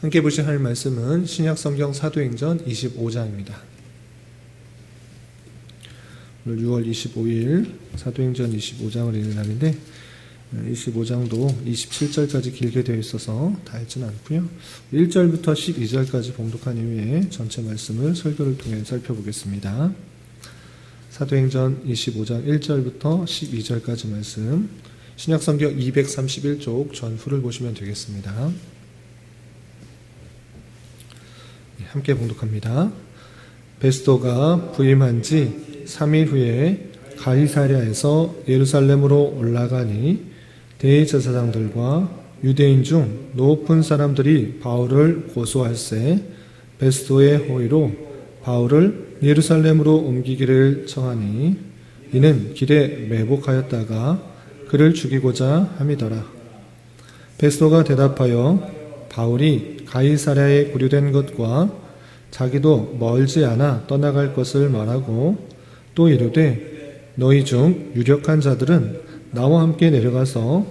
함께 보실 하나님 말씀은 신약성경 사도행전 25장입니다. 오늘 6월 25일 사도행전 25장을 읽는 날인데 25장도 27절까지 길게 되어 있어서 다 읽지는 않고요. 1절부터 12절까지 봉독한 이후에 전체 말씀을 설교를 통해 살펴보겠습니다. 사도행전 25장 1절부터 12절까지 말씀, 신약성경 231쪽 전후를 보시면 되겠습니다. 함께 봉독합니다. 베스도가 부임한 지 3일 후에 가이사랴에서 예루살렘으로 올라가니 대제사장들과 유대인 중 높은 사람들이 바울을 고소할세 베스도의 호의로 바울을 예루살렘으로 옮기기를 청하니 이는 길에 매복하였다가 그를 죽이고자 함이더라. 베스도가 대답하여 바울이 가이사랴에 구류된 것과 자기도 멀지 않아 떠나갈 것을 말하고 또 이르되 너희 중 유력한 자들은 나와 함께 내려가서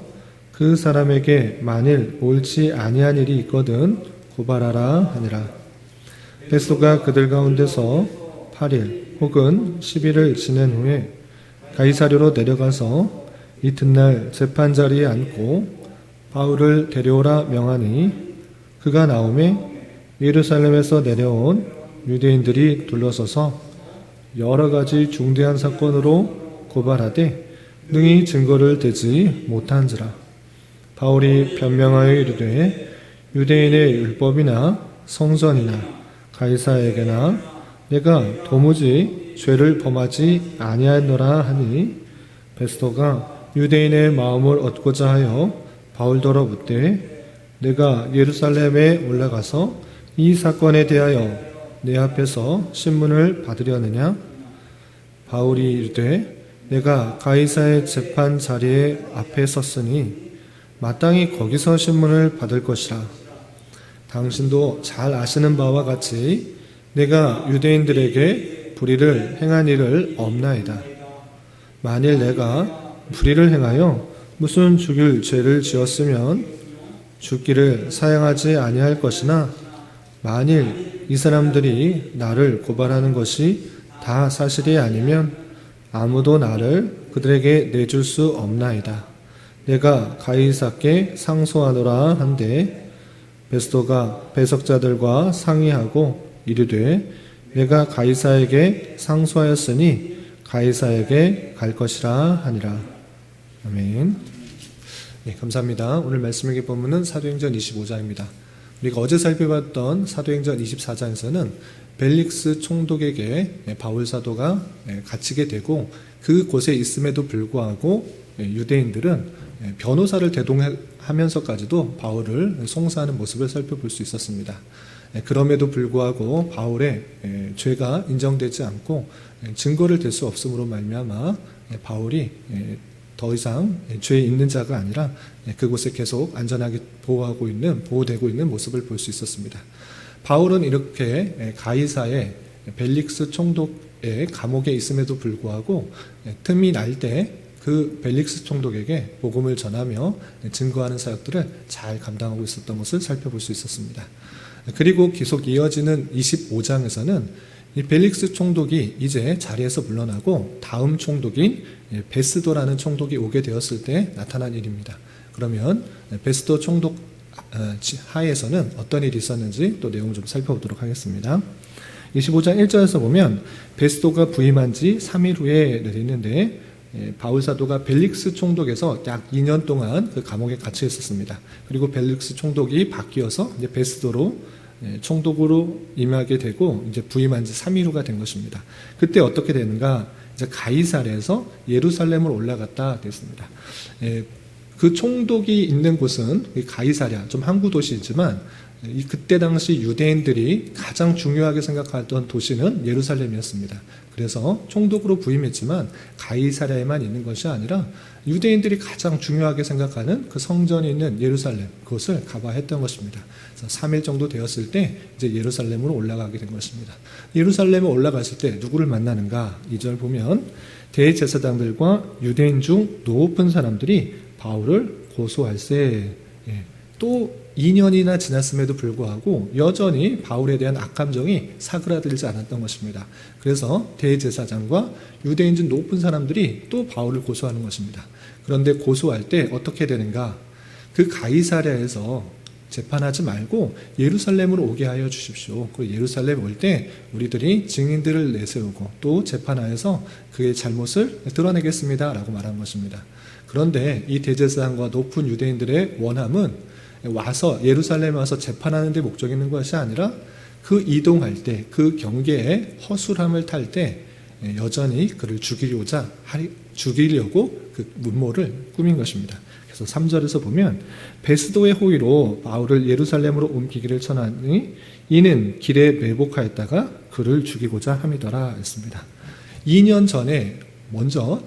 그 사람에게 만일 옳지 아니한 일이 있거든 고발하라 하니라. 베스도가 그들 가운데서 8일 혹은 10일을 지낸 후에 가이사랴로 내려가서 이튿날 재판 자리에 앉고 바울을 데려오라 명하니 그가 나오매 예루살렘에서 내려온 유대인들이 둘러서서 여러 가지 중대한 사건으로 고발하되 능히 증거를 대지 못한지라. 바울이 변명하여 이르되 유대인의 율법이나 성전이나 가이사에게나 내가 도무지 죄를 범하지 아니하였노라 하니 베스도가 유대인의 마음을 얻고자 하여 바울더러 묻되 내가 예루살렘에 올라가서 이 사건에 대하여 내 앞에서 신문을 받으려느냐? 바울이 이르되 내가 가이사의 재판 자리에 앞에 섰으니 마땅히 거기서 신문을 받을 것이라. 당신도 잘 아시는 바와 같이 내가 유대인들에게 불의를 행한 일을 없나이다. 만일 내가 불의를 행하여 무슨 죽일 죄를 지었으면 죽기를 사양하지 아니할 것이나 만일 이 사람들이 나를 고발하는 것이 다 사실이 아니면 아무도 나를 그들에게 내줄 수 없나이다. 내가 가이사께 상소하노라 한데 베스도가 배석자들과 상의하고 이르되 내가 가이사에게 상소하였으니 가이사에게 갈 것이라 하니라. 아멘. 네, 감사합니다. 오늘 말씀의 본문은 사도행전 25장입니다. 우리가 어제 살펴봤던 사도행전 24장에서는 벨릭스 총독에게 바울 사도가 갇히게 되고 그곳에 있음에도 불구하고 유대인들은 변호사를 대동하면서까지도 바울을 송사하는 모습을 살펴볼 수 있었습니다. 그럼에도 불구하고 바울의 죄가 인정되지 않고 증거를 댈 수 없음으로 말미암아 바울이 더 이상 죄에 있는 자가 아니라 그곳에 계속 안전하게 보호되고 있는 모습을 볼 수 있었습니다. 바울은 이렇게 가이사의 벨릭스 총독의 감옥에 있음에도 불구하고 틈이 날 때 그 벨릭스 총독에게 복음을 전하며 증거하는 사역들을 잘 감당하고 있었던 것을 살펴볼 수 있었습니다. 그리고 계속 이어지는 25장에서는 이 벨릭스 총독이 이제 자리에서 물러나고 다음 총독인 베스도라는 총독이 오게 되었을 때 나타난 일입니다. 그러면 베스도 총독 하에서는 어떤 일이 있었는지 또 내용을 좀 살펴보도록 하겠습니다. 25장 1절에서 보면 베스도가 부임한 지 3일 후에 있는데 바울 사도가 벨릭스 총독에서 약 2년 동안 그 감옥에 갇혀 있었습니다. 그리고 벨릭스 총독이 바뀌어서 이제 베스도로 총독으로 임하게 되고 이제 부임한 지 3일 후가 된 것입니다. 그때 어떻게 되는가? 이제 가이사랴에서 예루살렘으로 올라갔다 됐습니다. 그 총독이 있는 곳은 가이사랴, 좀 항구 도시이지만 그때 당시 유대인들이 가장 중요하게 생각하던 도시는 예루살렘이었습니다. 그래서 총독으로 부임했지만 가이사랴에만 있는 것이 아니라 유대인들이 가장 중요하게 생각하는 그 성전이 있는 예루살렘, 그것을 가봐야 했던 것입니다. 그래서 3일 정도 되었을 때 이제 예루살렘으로 올라가게 된 것입니다. 예루살렘에 올라갔을 때 누구를 만나는가? 2절 보면 대제사장들과 유대인 중 높은 사람들이 바울을 고소할세. 또 2년이나 지났음에도 불구하고 여전히 바울에 대한 악감정이 사그라들지 않았던 것입니다. 그래서 대제사장과 유대인 중 높은 사람들이 또 바울을 고소하는 것입니다. 그런데 고소할 때 어떻게 되는가? 그 가이사랴에서 재판하지 말고 예루살렘으로 오게 하여 주십시오. 그리고 예루살렘 올 때 우리들이 증인들을 내세우고 또 재판하여서 그의 잘못을 드러내겠습니다 라고 말한 것입니다. 그런데 이 대제사장과 높은 유대인들의 원함은 와서 예루살렘에 와서 재판하는 데 목적이 있는 것이 아니라 그 이동할 때 그 경계에 허술함을 탈 때 여전히 그를 죽이려고 그 문모를 꾸민 것입니다. 그래서 3절에서 보면 베스도의 호의로 바울을 예루살렘으로 옮기기를 청하니 이는 길에 매복하였다가 그를 죽이고자 함이더라 했습니다. 2년 전에 먼저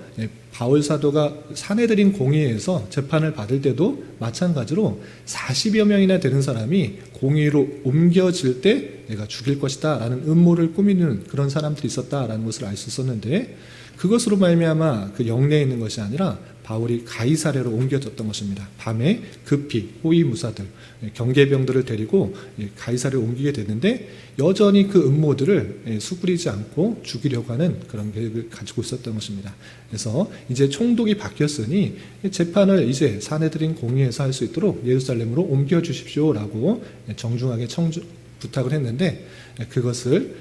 바울 사도가 사내들인 공의회에서 재판을 받을 때도 마찬가지로 40여 명이나 되는 사람이 공의로 옮겨질 때 내가 죽일 것이다 라는 음모를 꾸미는 그런 사람들이 있었다라는 것을 알 수 있었는데 그것으로 말미암아 그 영내에 있는 것이 아니라 바울이 가이사랴로 옮겨졌던 것입니다. 밤에 급히 호위무사들, 경계병들을 데리고 가이사랴로 옮기게 됐는데 여전히 그 음모들을 수그리지 않고 죽이려고 하는 그런 계획을 가지고 있었던 것입니다. 그래서 이제 총독이 바뀌었으니 재판을 이제 사내들인 공의에서 할 수 있도록 예루살렘으로 옮겨주십시오라고 정중하게 부탁을 했는데 그것을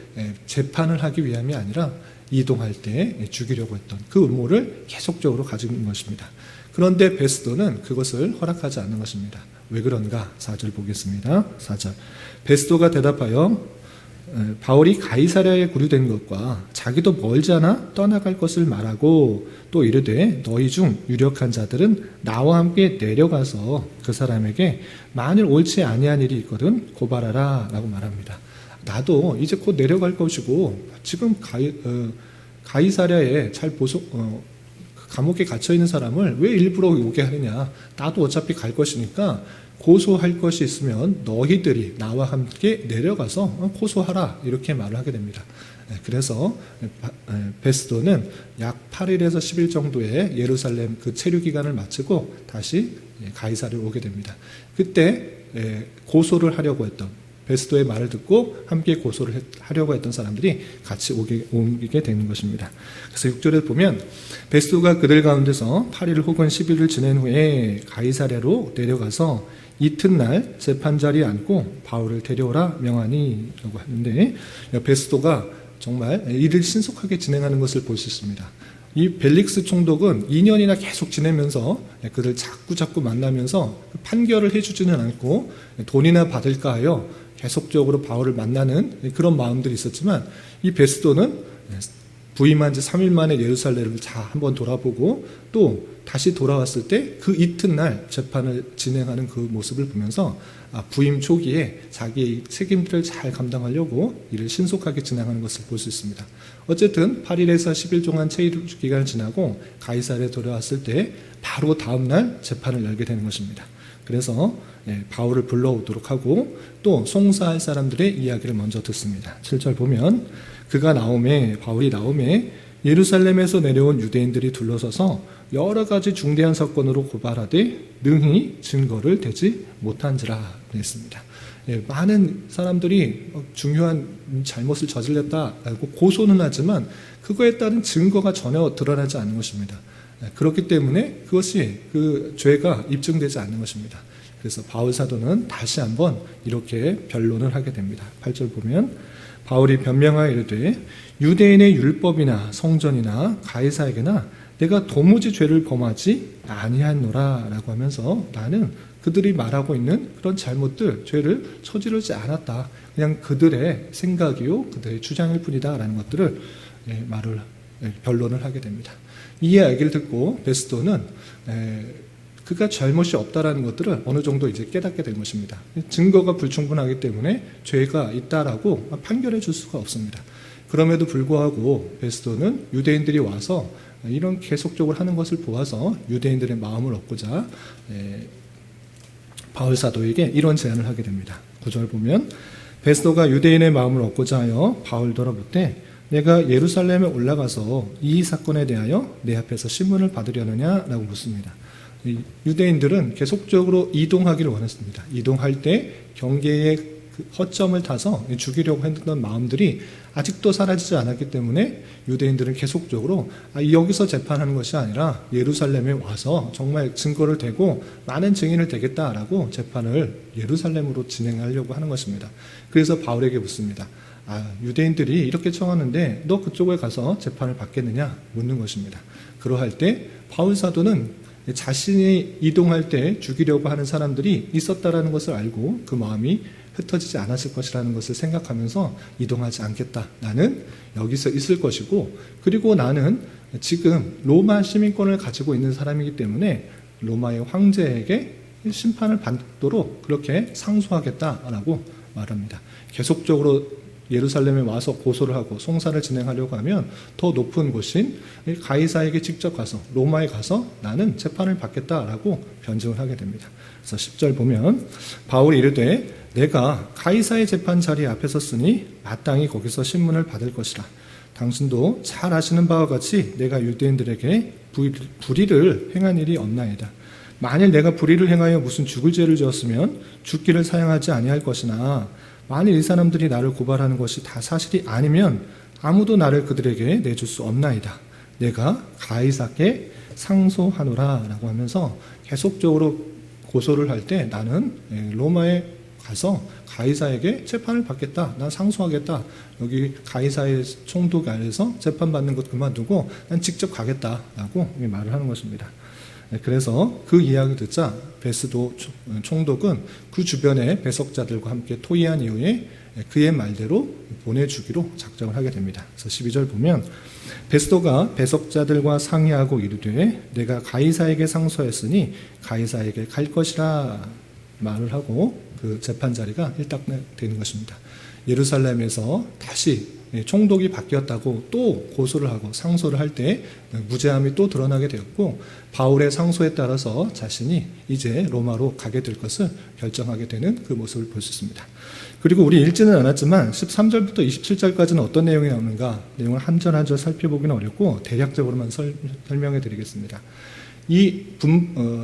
재판을 하기 위함이 아니라 이동할 때 죽이려고 했던 그 음모를 계속적으로 가지고 있는 것입니다. 그런데 베스도는 그것을 허락하지 않는 것입니다. 왜 그런가? 4절 보겠습니다. 4절. 베스도가 대답하여 바울이 가이사랴에 구류된 것과 자기도 멀지 않아 떠나갈 것을 말하고 또 이르되 너희 중 유력한 자들은 나와 함께 내려가서 그 사람에게 만일 옳지 아니한 일이 있거든 고발하라 라고 말합니다. 나도 이제 곧 내려갈 것이고 지금 가이사랴에 잘 감옥에 갇혀있는 사람을 왜 일부러 오게 하느냐. 나도 어차피 갈 것이니까 고소할 것이 있으면 너희들이 나와 함께 내려가서 고소하라 이렇게 말을 하게 됩니다. 그래서 베스도는 약 8일에서 10일 정도의 예루살렘 그 체류 기간을 마치고 다시 가이사랴로 오게 됩니다. 그때 고소를 하려고 했던 베스도의 말을 듣고 함께 고소를 하려고 했던 사람들이 같이 옮기게 되는 것입니다. 그래서 6절에 보면 베스도가 그들 가운데서 8일 혹은 10일을 지낸 후에 가이사랴로 내려가서 이튿날 재판 자리에 앉고 바울을 데려오라 명하니 라고 하는데 베스도가 정말 일을 신속하게 진행하는 것을 볼 수 있습니다. 이 벨릭스 총독은 2년이나 계속 지내면서 그들 자꾸 만나면서 판결을 해주지는 않고 돈이나 받을까 하여 계속적으로 바울을 만나는 그런 마음들이 있었지만 이 베스도는 부임한 지 3일 만에 예루살렘을 한번 돌아보고 또 다시 돌아왔을 때 그 이튿날 재판을 진행하는 그 모습을 보면서 부임 초기에 자기의 책임들을 잘 감당하려고 일을 신속하게 진행하는 것을 볼 수 있습니다. 어쨌든 8일에서 10일 동안 체류 기간을 지나고 가이사랴에 돌아왔을 때 바로 다음날 재판을 열게 되는 것입니다. 그래서 바울을 불러오도록 하고 또 송사할 사람들의 이야기를 먼저 듣습니다. 7절 보면 바울이 나오매 예루살렘에서 내려온 유대인들이 둘러서서 여러 가지 중대한 사건으로 고발하되 능히 증거를 대지 못한지라 했습니다. 많은 사람들이 중요한 잘못을 저질렀다고 고소는 하지만 그거에 따른 증거가 전혀 드러나지 않는 것입니다. 그렇기 때문에 그것이 그 죄가 입증되지 않는 것입니다. 그래서 바울 사도는 다시 한번 이렇게 변론을 하게 됩니다. 8절 보면 바울이 변명하여 이르되 유대인의 율법이나 성전이나 가이사에게나 내가 도무지 죄를 범하지 아니하노라 라고 하면서 나는 그들이 말하고 있는 그런 잘못들, 죄를 저지르지 않았다. 그냥 그들의 생각이요, 그들의 주장일 뿐이다 라는 것들을 변론을 하게 됩니다. 이 이야기를 듣고 베스도는 그가 잘못이 없다라는 것들을 어느 정도 이제 깨닫게 된 것입니다. 증거가 불충분하기 때문에 죄가 있다라고 판결해 줄 수가 없습니다. 그럼에도 불구하고 베스도는 유대인들이 와서 이런 계속적으로 하는 것을 보아서 유대인들의 마음을 얻고자 바울 사도에게 이런 제안을 하게 됩니다. 9절 보면 베스도가 유대인의 마음을 얻고자 하여 바울더러 묻되 내가 예루살렘에 올라가서 이 사건에 대하여 내 앞에서 신문을 받으려느냐라고 묻습니다. 이 유대인들은 계속적으로 이동하기를 원했습니다. 이동할 때 경계의 그 허점을 타서 죽이려고 했던 마음들이 아직도 사라지지 않았기 때문에 유대인들은 계속적으로 여기서 재판하는 것이 아니라 예루살렘에 와서 정말 증거를 대고 많은 증인을 대겠다라고 재판을 예루살렘으로 진행하려고 하는 것입니다. 그래서 바울에게 묻습니다. 유대인들이 이렇게 청하는데 너 그쪽에 가서 재판을 받겠느냐 묻는 것입니다. 그러할 때 바울 사도는 자신이 이동할 때 죽이려고 하는 사람들이 있었다라는 것을 알고 그 마음이 흩어지지 않았을 것이라는 것을 생각하면서 이동하지 않겠다. 나는 여기서 있을 것이고, 그리고 나는 지금 로마 시민권을 가지고 있는 사람이기 때문에 로마의 황제에게 심판을 받도록 그렇게 상소하겠다라고 말합니다. 계속적으로 예루살렘에 와서 고소를 하고 송사를 진행하려고 하면 더 높은 곳인 가이사에게 직접 가서 로마에 가서 나는 재판을 받겠다라고 변증을 하게 됩니다. 그래서 10절 보면 바울이 이르되 내가 가이사의 재판 자리 앞에 섰으니 마땅히 거기서 신문을 받을 것이라. 당신도 잘 아시는 바와 같이 내가 유대인들에게 불의를 행한 일이 없나이다. 만일 내가 불의를 행하여 무슨 죽을 죄를 지었으면 죽기를 사용하지 아니할 것이나 만일 이 사람들이 나를 고발하는 것이 다 사실이 아니면 아무도 나를 그들에게 내줄 수 없나이다. 내가 가이사께 상소하노라 라고 하면서 계속적으로 고소를 할 때 나는 로마에 가서 가이사에게 재판을 받겠다. 난 상소하겠다. 여기 가이사의 총독 아래서 재판받는 것 그만두고 난 직접 가겠다라고 말을 하는 것입니다. 그래서 그 이야기 듣자 베스도 총독은 그 주변의 배석자들과 함께 토의한 이후에 그의 말대로 보내주기로 작정을 하게 됩니다. 그래서 12절 보면 베스도가 배석자들과 상의하고 이르되 내가 가이사에게 상소했으니 가이사에게 갈 것이라 말을 하고 그 재판 자리가 일단되는 것입니다. 예루살렘에서 다시 총독이 바뀌었다고 또 고소를 하고 상소를 할 때 무죄함이 또 드러나게 되었고 바울의 상소에 따라서 자신이 이제 로마로 가게 될 것을 결정하게 되는 그 모습을 볼 수 있습니다. 그리고 우리 읽지는 않았지만 13절부터 27절까지는 어떤 내용이 나오는가 내용을 한 절 한 절 살펴보기는 어렵고 대략적으로만 설명해 드리겠습니다.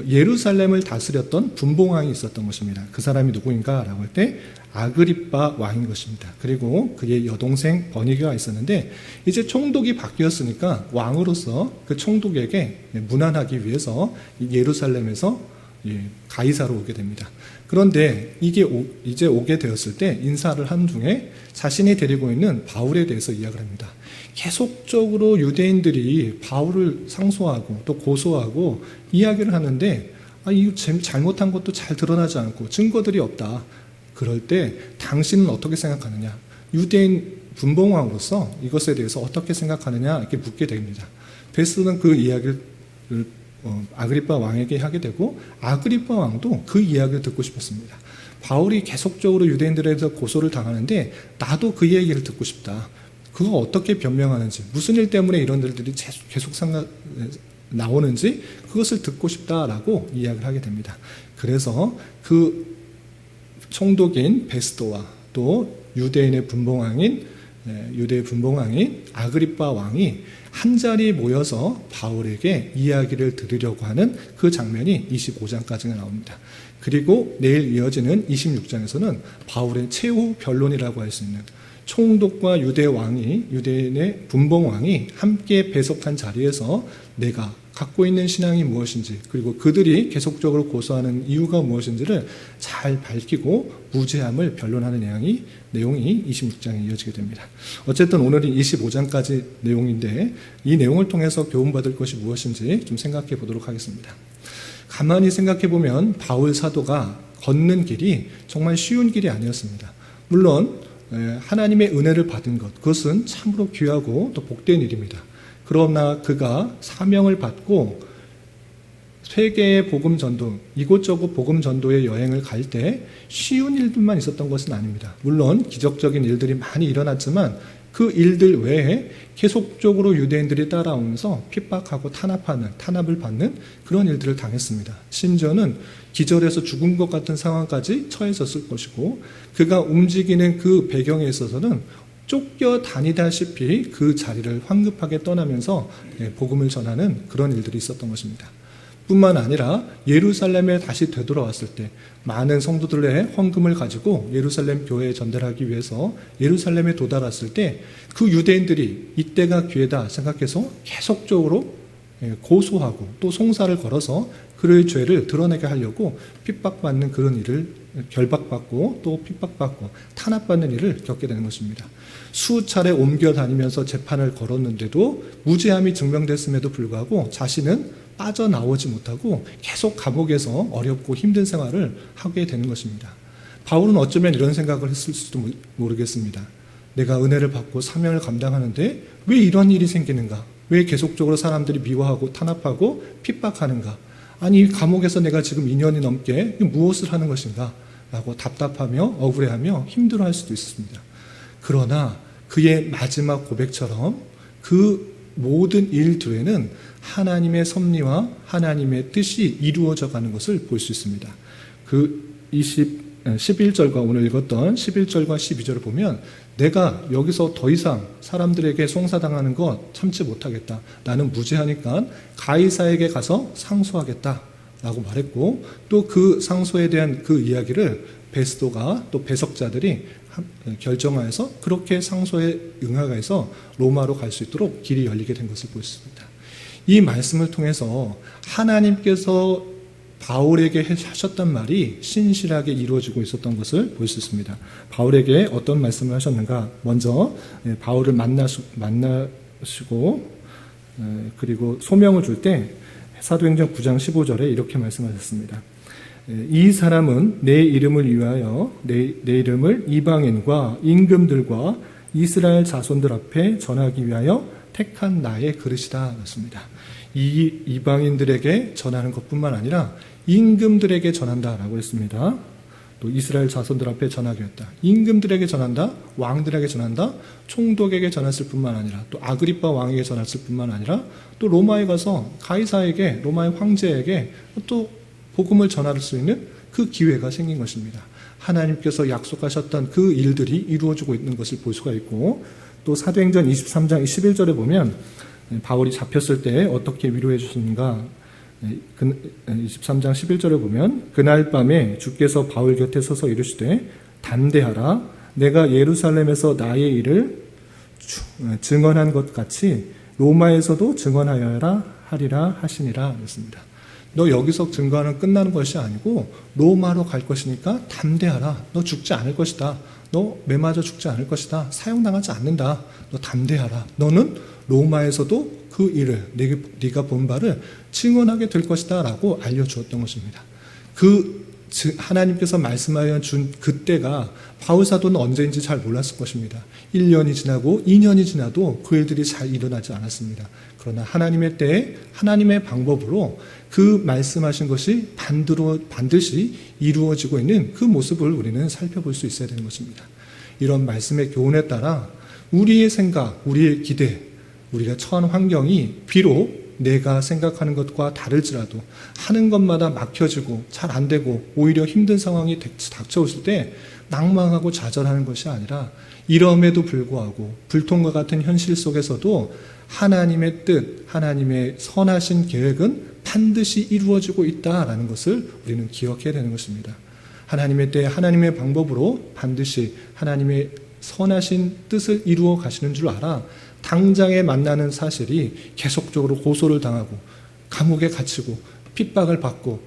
예루살렘을 다스렸던 분봉왕이 있었던 것입니다. 그 사람이 누구인가 라고 할 때 아그리빠 왕인 것입니다. 그리고 그의 여동생 버니게가 있었는데 이제 총독이 바뀌었으니까 왕으로서 그 총독에게 문안하기 위해서 예루살렘에서 가이사로 오게 됩니다. 그런데 이게 이제 오게 되었을 때 인사를 한 중에 자신이 데리고 있는 바울에 대해서 이야기를 합니다. 계속적으로 유대인들이 바울을 상소하고 또 고소하고 이야기를 하는데 이거 잘못한 것도 잘 드러나지 않고 증거들이 없다. 그럴 때 당신은 어떻게 생각하느냐? 유대인 분봉왕으로서 이것에 대해서 어떻게 생각하느냐? 이렇게 묻게 됩니다. 베스는 그 이야기를 아그리빠 왕에게 하게 되고 아그리빠 왕도 그 이야기를 듣고 싶었습니다. 바울이 계속적으로 유대인들에 대해서 고소를 당하는데 나도 그 얘기를 듣고 싶다. 그거 어떻게 변명하는지 무슨 일 때문에 이런 일들이 계속 나오는지 그것을 듣고 싶다라고 이야기를 하게 됩니다. 그래서 그 총독인 베스도와 또 유대의 분봉왕인 아그리빠 왕이 한자리에 모여서 바울에게 이야기를 들으려고 하는 그 장면이 25장까지가 나옵니다. 그리고 내일 이어지는 26장에서는 바울의 최후 변론이라고 할 수 있는 총독과 유대인의 분봉왕이 함께 배석한 자리에서 내가 갖고 있는 신앙이 무엇인지 그리고 그들이 계속적으로 고소하는 이유가 무엇인지를 잘 밝히고 무죄함을 변론하는 내용이 26장에 이어지게 됩니다. 어쨌든 오늘은 25장까지 내용인데 이 내용을 통해서 교훈받을 것이 무엇인지 좀 생각해 보도록 하겠습니다. 가만히 생각해 보면 바울 사도가 걷는 길이 정말 쉬운 길이 아니었습니다. 물론 하나님의 은혜를 받은 것 그것은 참으로 귀하고 또 복된 일입니다. 그러나 그가 사명을 받고 세계의 복음 전도, 이곳저곳 복음 전도의 여행을 갈 때 쉬운 일들만 있었던 것은 아닙니다. 물론 기적적인 일들이 많이 일어났지만 그 일들 외에 계속적으로 유대인들이 따라오면서 핍박하고 탄압을 받는 그런 일들을 당했습니다. 심지어는 기절해서 죽은 것 같은 상황까지 처해졌을 것이고 그가 움직이는 그 배경에 있어서는 쫓겨다니다시피 그 자리를 황급하게 떠나면서 복음을 전하는 그런 일들이 있었던 것입니다. 뿐만 아니라 예루살렘에 다시 되돌아왔을 때 많은 성도들의 헌금을 가지고 예루살렘 교회에 전달하기 위해서 예루살렘에 도달했을 때 그 유대인들이 이때가 기회다 생각해서 계속적으로 고소하고 또 송사를 걸어서 그의 죄를 드러내게 하려고 핍박받는 그런 일을 결박받고 또 핍박받고 탄압받는 일을 겪게 되는 것입니다. 수차례 옮겨 다니면서 재판을 걸었는데도 무죄함이 증명됐음에도 불구하고 자신은 빠져나오지 못하고 계속 감옥에서 어렵고 힘든 생활을 하게 되는 것입니다. 바울은 어쩌면 이런 생각을 했을 수도 모르겠습니다. 내가 은혜를 받고 사명을 감당하는데 왜 이런 일이 생기는가? 왜 계속적으로 사람들이 미워하고 탄압하고 핍박하는가? 아니 감옥에서 내가 지금 2년이 넘게 무엇을 하는 것인가? 라고 답답하며 억울해하며 힘들어할 수도 있습니다. 그러나 그의 마지막 고백처럼 그 모든 일 뒤에는 하나님의 섭리와 하나님의 뜻이 이루어져 가는 것을 볼 수 있습니다. 그 11절과 오늘 읽었던 11절과 12절을 보면 내가 여기서 더 이상 사람들에게 송사당하는 것 참지 못하겠다. 나는 무죄하니까 가이사에게 가서 상소하겠다. 라고 말했고 또 그 상소에 대한 그 이야기를 베스도가 또 배석자들이 결정하여서 그렇게 상소에 응하여서 로마로 갈 수 있도록 길이 열리게 된 것을 볼 수 있습니다. 이 말씀을 통해서 하나님께서 바울에게 하셨던 말이 신실하게 이루어지고 있었던 것을 볼 수 있습니다. 바울에게 어떤 말씀을 하셨는가? 먼저 바울을 만나시고 그리고 소명을 줄 때 사도행전 9장 15절에 이렇게 말씀하셨습니다. 이 사람은 내 이름을 위하여 내 이름을 이방인과 임금들과 이스라엘 자손들 앞에 전하기 위하여 택한 나의 그릇이다. 그렇습니다. 이 이방인들에게 전하는 것뿐만 아니라 임금들에게 전한다라고 했습니다. 또 이스라엘 자손들 앞에 전하겠다. 임금들에게 전한다. 왕들에게 전한다. 총독에게 전했을 뿐만 아니라 또 아그리빠 왕에게 전했을 뿐만 아니라 또 로마에 가서 가이사에게 로마의 황제에게 또 복음을 전할 수 있는 그 기회가 생긴 것입니다. 하나님께서 약속하셨던 그 일들이 이루어지고 있는 것을 볼 수가 있고 또 사도행전 23장 11절에 보면 바울이 잡혔을 때 어떻게 위로해 주시는가 23장 11절에 보면 그날 밤에 주께서 바울 곁에 서서 이르시되 담대하라 내가 예루살렘에서 나의 일을 증언한 것 같이 로마에서도 증언하여라 하리라 하시니라 그랬습니다. 너 여기서 증거하는 끝나는 것이 아니고 로마로 갈 것이니까 담대하라. 너 죽지 않을 것이다. 너 매맞아 죽지 않을 것이다. 사형당하지 않는다. 너 담대하라. 너는 로마에서도 그 일을 네가 본 바를 증언하게 될 것이다 라고 알려주었던 것입니다. 하나님께서 말씀하여 준 그때가 바울 사도는 언제인지 잘 몰랐을 것입니다. 1년이 지나고 2년이 지나도 그 일들이 잘 일어나지 않았습니다. 그러나 하나님의 때에 하나님의 방법으로 그 말씀하신 것이 반드시 이루어지고 있는 그 모습을 우리는 살펴볼 수 있어야 되는 것입니다. 이런 말씀의 교훈에 따라 우리의 생각, 우리의 기대, 우리가 처한 환경이 비록 내가 생각하는 것과 다를지라도 하는 것마다 막혀지고 잘 안 되고 오히려 힘든 상황이 닥쳐오실 때 낭망하고 좌절하는 것이 아니라 이럼에도 불구하고 불통과 같은 현실 속에서도 하나님의 뜻, 하나님의 선하신 계획은 반드시 이루어지고 있다라는 것을 우리는 기억해야 되는 것입니다. 하나님의 때 하나님의 방법으로 반드시 하나님의 선하신 뜻을 이루어 가시는 줄 알아 당장에 만나는 사실이 계속적으로 고소를 당하고 감옥에 갇히고 핍박을 받고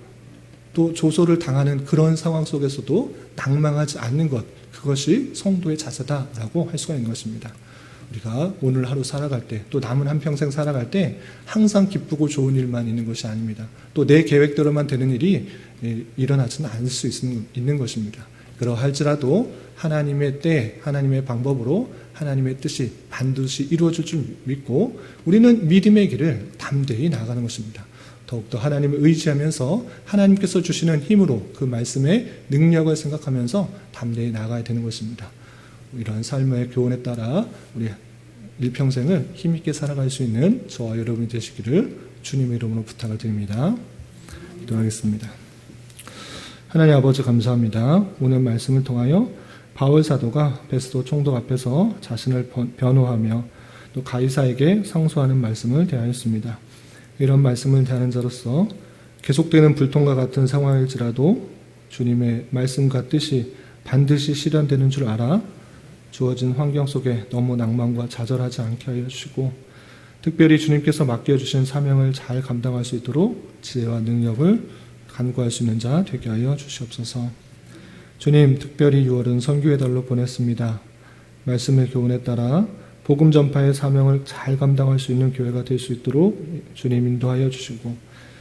또 조소를 당하는 그런 상황 속에서도 낭망하지 않는 것, 그것이 성도의 자세다라고 할 수가 있는 것입니다. 우리가 오늘 하루 살아갈 때 또 남은 한평생 살아갈 때 항상 기쁘고 좋은 일만 있는 것이 아닙니다. 또 내 계획대로만 되는 일이 일어나지는 않을 수 있는 것입니다. 그러할지라도 하나님의 때, 하나님의 방법으로 하나님의 뜻이 반드시 이루어질 줄 믿고 우리는 믿음의 길을 담대히 나아가는 것입니다. 더욱더 하나님을 의지하면서 하나님께서 주시는 힘으로 그 말씀의 능력을 생각하면서 담대히 나아가야 되는 것입니다. 이런 삶의 교훈에 따라 우리 일평생을 힘있게 살아갈 수 있는 저와 여러분이 되시기를 주님의 이름으로 부탁을 드립니다. 기도하겠습니다. 하나님 아버지 감사합니다. 오늘 말씀을 통하여 바울 사도가 베스도 총독 앞에서 자신을 변호하며 또 가이사에게 상소하는 말씀을 대하였습니다. 이런 말씀을 대하는 자로서 계속되는 불통과 같은 상황일지라도 주님의 말씀과 뜻이 반드시 실현되는 줄 알아 주어진 환경 속에 너무 낭만과 좌절하지 않게 하여 주시고, 특별히 주님께서 맡겨주신 사명을 잘 감당할 수 있도록 지혜와 능력을 간구할 수 있는 자 되게 하여 주시옵소서. 주님, 특별히 6월은 선교의 달로 보냈습니다. 말씀의 교훈에 따라 복음 전파의 사명을 잘 감당할 수 있는 교회가 될 수 있도록 주님 인도하여 주시고,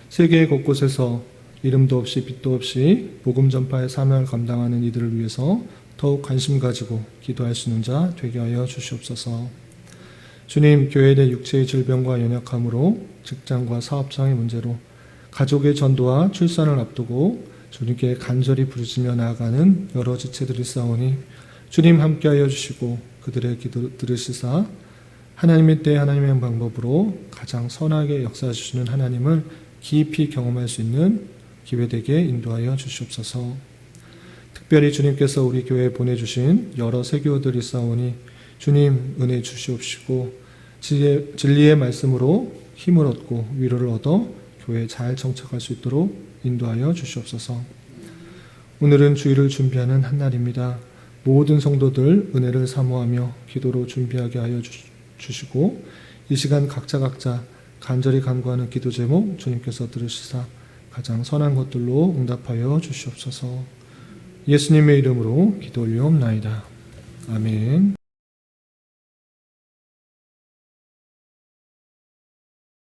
세계 곳곳에서 이름도 없이 빛도 없이 복음 전파의 사명을 감당하는 이들을 위해서 더욱 관심 가지고 기도할 수 있는 자 되게 하여 주시옵소서. 주님, 교회 내 육체의 질병과 연약함으로 직장과 사업상의 문제로 가족의 전도와 출산을 앞두고 주님께 간절히 부르짖며 나아가는 여러 지체들이 있사오니 주님 함께하여 주시고 그들의 기도 들으시사 하나님의 때 하나님의 방법으로 가장 선하게 역사해 주시는 하나님을 깊이 경험할 수 있는 기회되게 인도하여 주시옵소서. 특별히 주님께서 우리 교회에 보내주신 여러 세교들이 있사오니 주님 은혜 주시옵시고 진리의 말씀으로 힘을 얻고 위로를 얻어 교회에 잘 정착할 수 있도록 인도하여 주시옵소서. 오늘은 주일을 준비하는 한 날입니다. 모든 성도들 은혜를 사모하며 기도로 준비하게 하여 주시고 이 시간 각자 간절히 간구하는 기도 제목 주님께서 들으시사 가장 선한 것들로 응답하여 주시옵소서. 예수님의 이름으로 기도 올리옵나이다. 아멘.